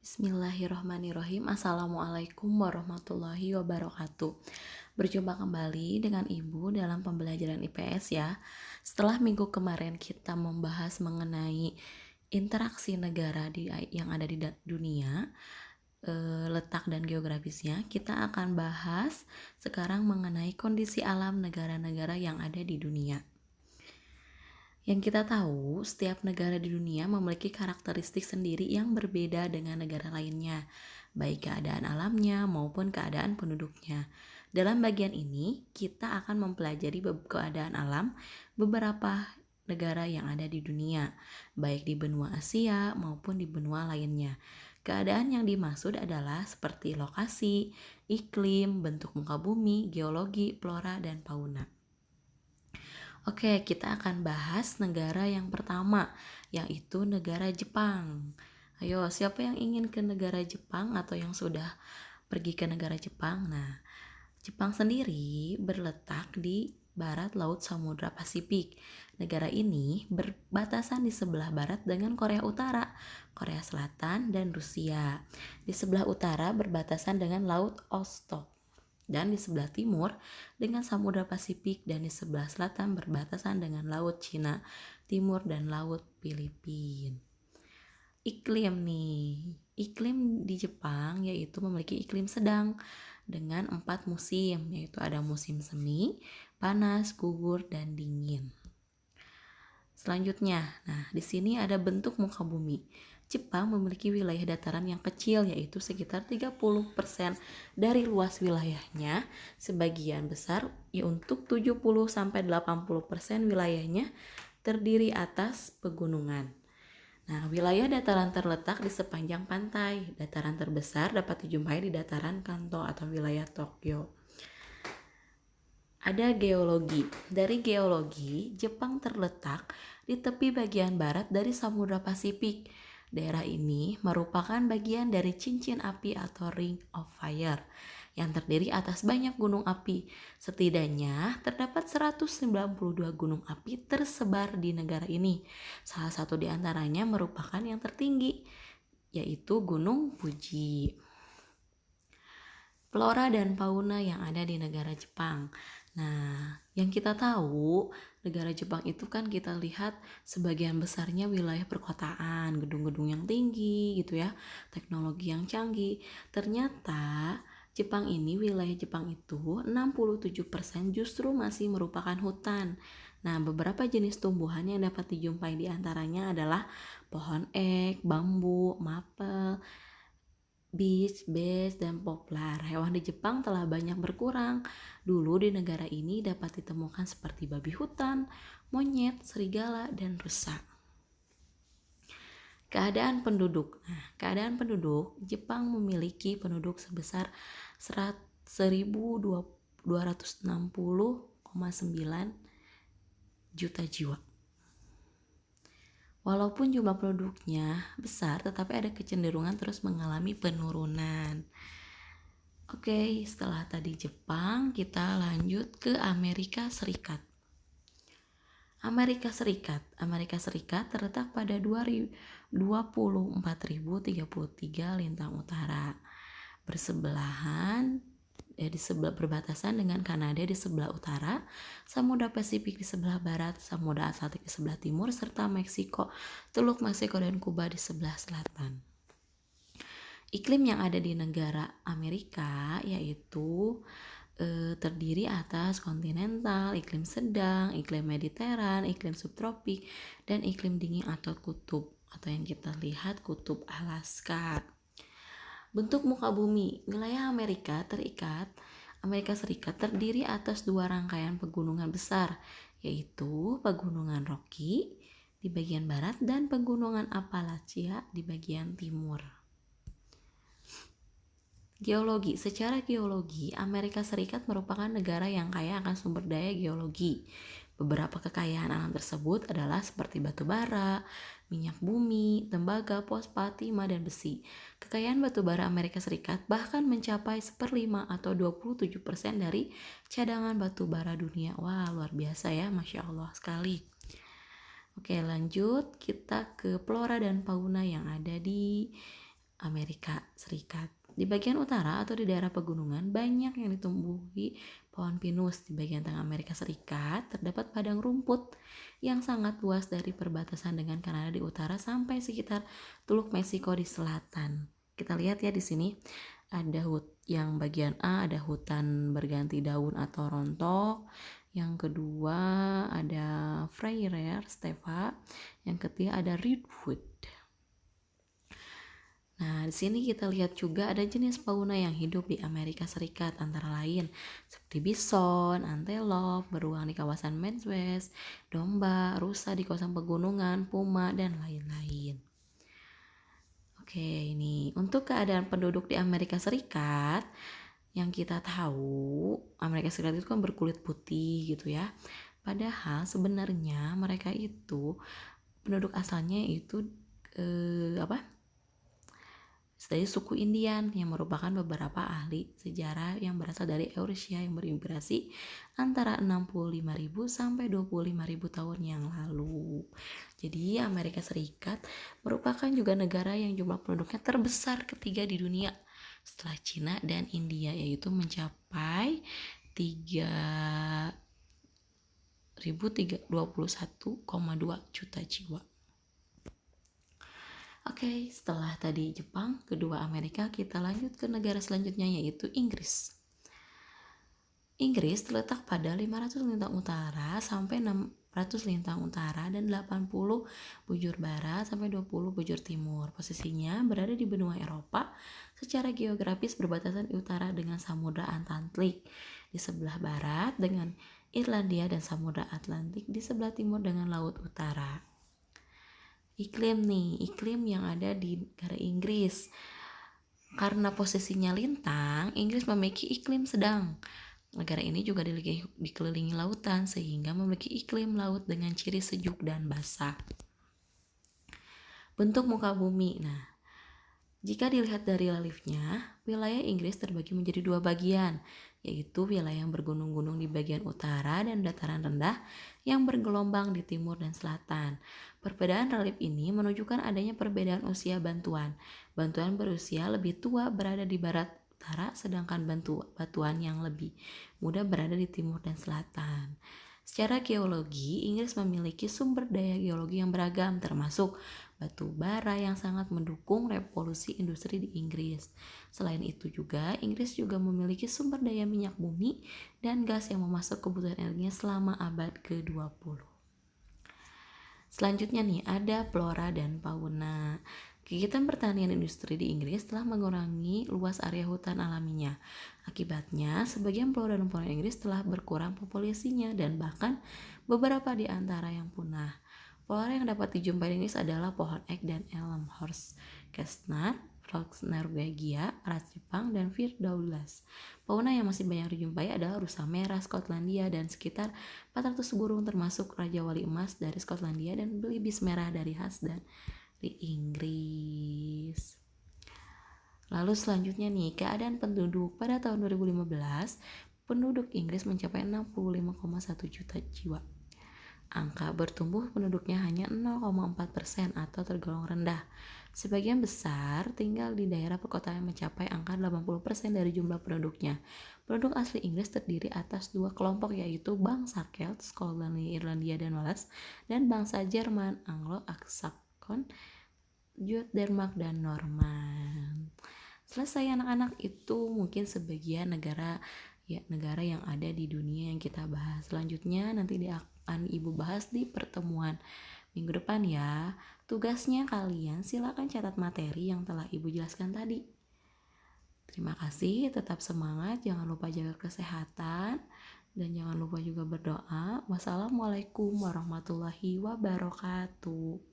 Bismillahirrahmanirrahim. Assalamualaikum warahmatullahi wabarakatuh. Berjumpa kembali dengan Ibu dalam pembelajaran IPS ya. Setelah minggu kemarin kita membahas mengenai interaksi negara yang ada di dunia, letak dan geografisnya, kita akan bahas sekarang mengenai kondisi alam negara-negara yang ada di dunia. Yang kita tahu, setiap negara di dunia memiliki karakteristik sendiri yang berbeda dengan negara lainnya, baik keadaan alamnya maupun keadaan penduduknya. Dalam bagian ini, kita akan mempelajari keadaan alam beberapa negara yang ada di dunia, baik di benua Asia maupun di benua lainnya. Keadaan yang dimaksud adalah seperti lokasi, iklim, bentuk muka bumi, geologi, flora, dan fauna. Oke, kita akan bahas negara yang pertama, yaitu negara Jepang. Ayo, siapa yang ingin ke negara Jepang atau yang sudah pergi ke negara Jepang? Nah, Jepang sendiri berletak di barat Laut Samudra Pasifik. Negara ini berbatasan di sebelah barat dengan Korea Utara, Korea Selatan, dan Rusia. Di sebelah utara berbatasan dengan Laut Okhotsk, dan di sebelah timur dengan Samudra Pasifik, dan di sebelah selatan berbatasan dengan Laut Cina Timur dan Laut Filipina. Iklim di Jepang yaitu memiliki iklim sedang dengan 4 musim, yaitu ada musim semi, panas, gugur, dan dingin. Selanjutnya, di sini ada bentuk muka bumi. Jepang memiliki wilayah dataran yang kecil, yaitu sekitar 30% dari luas wilayahnya. Sebagian besar untuk 70-80% wilayahnya terdiri atas pegunungan. Wilayah dataran terletak di sepanjang pantai. Dataran terbesar dapat dijumpai di dataran Kanto atau wilayah Tokyo. Ada geologi. Dari geologi, Jepang terletak di tepi bagian barat dari Samudra Pasifik. Daerah ini merupakan bagian dari cincin api atau Ring of Fire yang terdiri atas banyak gunung api. Setidaknya terdapat 192 gunung api tersebar di negara ini. Salah satu di antaranya merupakan yang tertinggi, yaitu Gunung Fuji. Flora dan fauna yang ada di negara Jepang. Yang kita tahu, negara Jepang itu kan kita lihat sebagian besarnya wilayah perkotaan, gedung-gedung yang tinggi gitu ya, teknologi yang canggih. Ternyata wilayah Jepang itu 67% justru masih merupakan hutan. Beberapa jenis tumbuhan yang dapat dijumpai di antaranya adalah pohon ek, bambu, maple, beech, dan poplar. Hewan di Jepang telah banyak berkurang. Dulu di negara ini dapat ditemukan seperti babi hutan, monyet, serigala, dan rusa. Keadaan penduduk. Jepang memiliki penduduk sebesar 1.260,9 juta jiwa. Walaupun jumlah penduduknya besar, tetapi ada kecenderungan terus mengalami penurunan. Oke, setelah tadi Jepang, kita lanjut ke Amerika Serikat. Amerika Serikat terletak pada 24.033 lintang utara. Berbatasan dengan Kanada di sebelah utara, Samudra Pasifik di sebelah barat, Samudra Atlantik di sebelah timur, serta Teluk Meksiko dan Kuba di sebelah selatan. Iklim yang ada di negara Amerika yaitu terdiri atas kontinental, iklim sedang, iklim mediteran, iklim subtropik, dan iklim dingin atau kutub, atau yang kita lihat kutub Alaska. Bentuk muka bumi. Wilayah Amerika Serikat terdiri atas 2 rangkaian pegunungan besar, yaitu Pegunungan Rocky di bagian barat dan Pegunungan Appalachia di bagian timur. Geologi. Secara geologi, Amerika Serikat merupakan negara yang kaya akan sumber daya geologi. Beberapa kekayaan alam tersebut adalah seperti batu bara, minyak bumi, tembaga, fosfat, timah, dan besi. Kekayaan batu bara Amerika Serikat bahkan mencapai 1/5 atau 27% dari cadangan batu bara dunia. Wah, luar biasa ya, Masya Allah sekali. Oke, lanjut kita ke flora dan fauna yang ada di Amerika Serikat. Di bagian utara atau di daerah pegunungan banyak yang ditumbuhi pohon pinus. Di bagian tengah Amerika Serikat terdapat padang rumput yang sangat luas dari perbatasan dengan Kanada di utara sampai sekitar Teluk Meksiko di selatan. Kita lihat ya di sini ada yang bagian A ada hutan berganti daun atau rontok. Yang kedua ada Freyrer steppa. Yang ketiga ada redwood. Nah, di sini kita lihat juga ada jenis fauna yang hidup di Amerika Serikat antara lain seperti bison, antelope, beruang di kawasan Midwest, domba, rusa di kawasan pegunungan, puma, dan lain-lain. Oke, ini untuk keadaan penduduk di Amerika Serikat, yang kita tahu Amerika Serikat itu kan berkulit putih gitu ya. Padahal sebenarnya mereka itu penduduk asalnya itu dari suku Indian yang merupakan beberapa ahli sejarah yang berasal dari Eurasia yang berimigrasi antara 65.000 sampai 25.000 tahun yang lalu. Jadi Amerika Serikat merupakan juga negara yang jumlah penduduknya terbesar ketiga di dunia setelah Cina dan India, yaitu mencapai 3.021,2 juta jiwa. Oke, setelah tadi Jepang, kedua Amerika, kita lanjut ke negara selanjutnya yaitu Inggris. Inggris terletak pada 500 lintang utara sampai 600 lintang utara dan 80 bujur barat sampai 20 bujur timur. Posisinya berada di benua Eropa, secara geografis berbatasan di utara dengan Samudra Atlantik, di sebelah barat dengan Irlandia dan Samudra Atlantik, di sebelah timur dengan Laut Utara. Iklim yang ada di negara Inggris. Karena posisinya lintang, Inggris memiliki iklim sedang. Negara ini juga dikelilingi lautan sehingga memiliki iklim laut dengan ciri sejuk dan basah. Bentuk muka bumi. Nah, jika dilihat dari reliefnya, wilayah Inggris terbagi menjadi dua bagian, yaitu wilayah yang bergunung-gunung di bagian utara dan dataran rendah yang bergelombang di timur dan selatan. Perbedaan relief ini menunjukkan adanya perbedaan usia batuan. Batuan berusia lebih tua berada di barat utara, sedangkan batuan yang lebih muda berada di timur dan selatan. Secara geologi, Inggris memiliki sumber daya geologi yang beragam, termasuk batu bara yang sangat mendukung revolusi industri di Inggris. Selain itu juga, Inggris juga memiliki sumber daya minyak bumi dan gas yang memasuk kebutuhan energinya selama abad ke-20. Selanjutnya nih, ada flora dan fauna. Kegiatan pertanian industri di Inggris telah mengurangi luas area hutan alaminya. Akibatnya, sebagian flora dan fauna Inggris telah berkurang populasinya dan bahkan beberapa di antara yang punah. Flora yang dapat dijumpai di Inggris adalah pohon ek dan elm, horse chestnut, Fox norwegia, ras Jepang, dan Fir Douglas. Fauna yang masih banyak dijumpai adalah rusa merah Skotlandia dan sekitar 400 burung termasuk Raja Wali Emas dari Skotlandia dan belibis merah dari khas dan di Inggris. Lalu selanjutnya nih, keadaan penduduk pada tahun 2015, penduduk Inggris mencapai 65,1 juta jiwa. Angka bertumbuh penduduknya hanya 0,4% atau tergolong rendah. Sebagian besar tinggal di daerah perkotaan yang mencapai angka 80% dari jumlah penduduknya. Penduduk asli Inggris terdiri atas dua kelompok, yaitu bangsa Celt, Skotlandia, Irlandia, dan Wales, dan bangsa Jerman, Anglo-Saxon, Denmark, dan Norman. Selesai anak-anak, itu mungkin sebagian negara yang ada di dunia yang kita bahas. Selanjutnya nanti akan Ibu bahas di pertemuan minggu depan ya. Tugasnya kalian silakan catat materi yang telah Ibu jelaskan tadi. Terima kasih, tetap semangat, jangan lupa jaga kesehatan, dan jangan lupa juga berdoa. Wassalamualaikum warahmatullahi wabarakatuh.